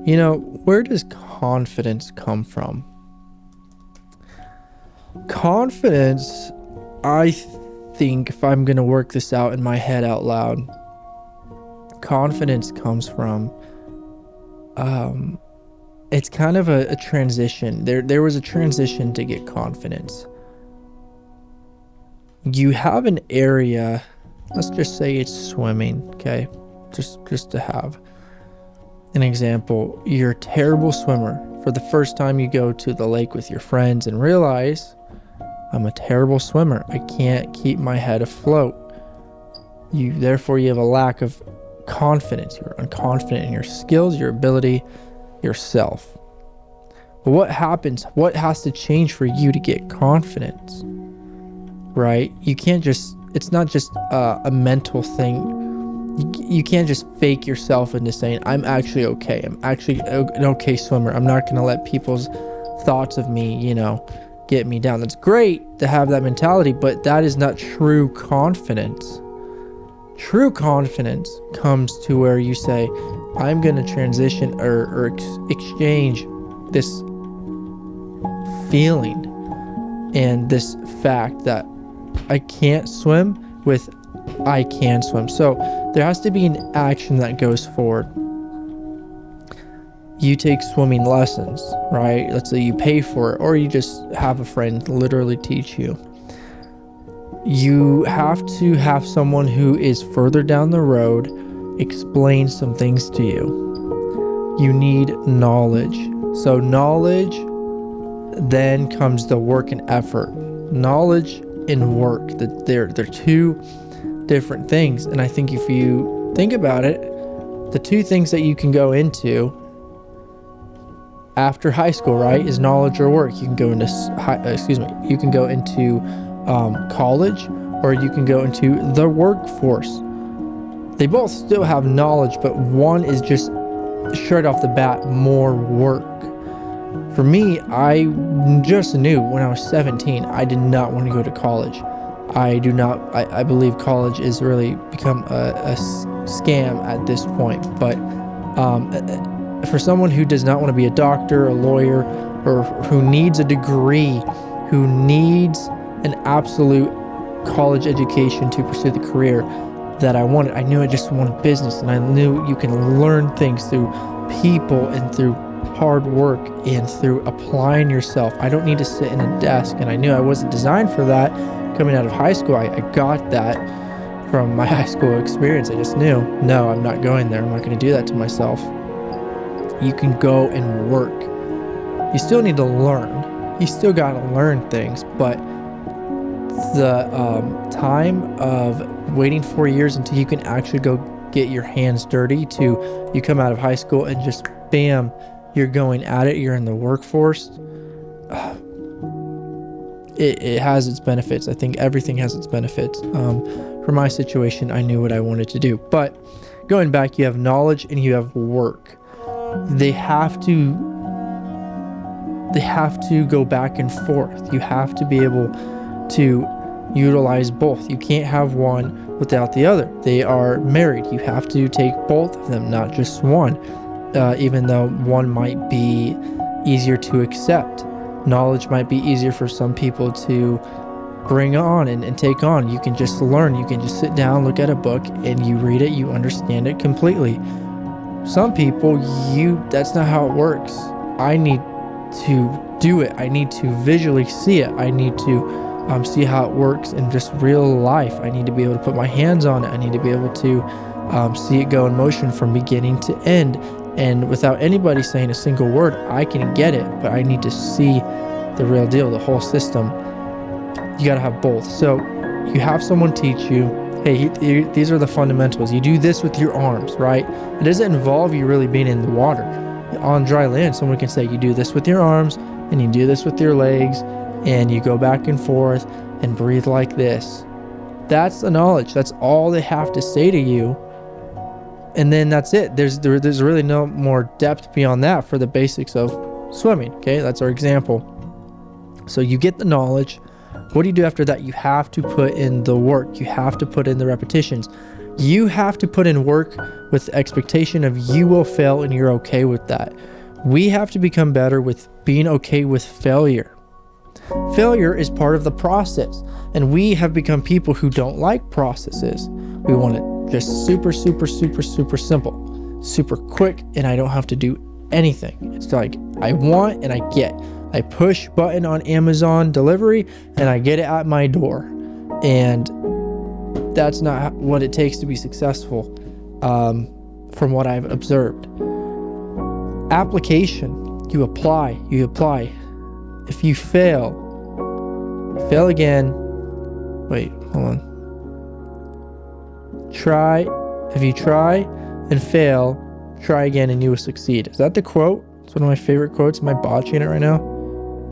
Where does confidence come from? Confidence, I think, if I'm going to work this out in my head out loud, confidence comes from, it's kind of a transition. There was a transition to get confidence. You have an area, let's just say it's swimming, okay? Just to have an example, you're a terrible swimmer. For the first time you go to the lake with your friends and realize, I'm a terrible swimmer. I can't keep my head afloat. Therefore you have a lack of confidence. You're unconfident in your skills, your ability, yourself. But what happens? What has to change for you to get confidence? Right? You can't just, it's not just a mental thing. You can't just fake yourself into saying, I'm actually okay. I'm actually an okay swimmer. I'm not going to let people's thoughts of me, get me down. That's great to have that mentality, but that is not true confidence. True confidence comes to where you say, I'm going to transition or exchange this feeling and this fact that I can't swim with I can swim. So there has to be an action that goes forward. You take swimming lessons, right? Let's say you pay for it, or you just have a friend literally teach you. You have to have someone who is further down the road explain some things to you. You need knowledge. So knowledge, then comes the work and effort. Knowledge and work, they're two different things. And I think if you think about it, the two things that you can go into after high school, right, is knowledge or work. You can go into you can go into college, or you can go into the workforce. They both still have knowledge, but one is just straight off the bat more work. For me, I just knew when I was 17 I did not want to go to college. I believe college is really become a scam at this point. But for someone who does not want to be a doctor, a lawyer, or who needs a degree, who needs an absolute college education to pursue the career that I wanted, I knew I just wanted business, and I knew you can learn things through people and through hard work and through applying yourself. I don't need to sit in a desk, and I knew I wasn't designed for that. Coming out of high school, I got that from my high school experience. I just knew, no, I'm not going there. I'm not going to do that to myself. You can go and work. You still need to learn. You still got to learn things, but the time of waiting 4 years until you can actually go get your hands dirty to you come out of high school and just bam, you're going at it, you're in the workforce. It has its benefits. I think everything has its benefits. For my situation, I knew what I wanted to do. But going back, you have knowledge and you have work. They have to go back and forth. You have to be able to utilize both. You can't have one without the other. They are married. You have to take both of them, not just one. Even though one might be easier to accept. Knowledge might be easier for some people to bring on and take on. You can just learn. You can just sit down, look at a book, and you read it, you understand it completely. Some people, that's not how it works. I need to do it. I need to visually see it. I need to see how it works in just real life. I need to be able to put my hands on it. I need to be able to see it go in motion from beginning to end. And without anybody saying a single word, I can get it, but I need to see the real deal, the whole system. You got to have both. So you have someone teach you, hey, these are the fundamentals. You do this with your arms, right? It doesn't involve you really being in the water. On dry land, someone can say you do this with your arms and you do this with your legs and you go back and forth and breathe like this. That's the knowledge. That's all they have to say to you. And then that's it. There's really no more depth beyond that for the basics of swimming. Okay, that's our example. So you get the knowledge. What do you do after that? You have to put in the work. You have to put in the repetitions. You have to put in work with the expectation of you will fail and you're okay with that. We have to become better with being okay with failure. Failure is part of the process, and we have become people who don't like processes. We want it just super simple, super quick, and I don't have to do anything. It's like I want and I get. I push button on Amazon delivery and I get it at my door. And that's not what it takes to be successful, from what I've observed. Application. You apply. If you fail again. Wait, hold on. If you try and fail, try again and you will succeed. Is that the quote? It's one of my favorite quotes. Am I botching it right now?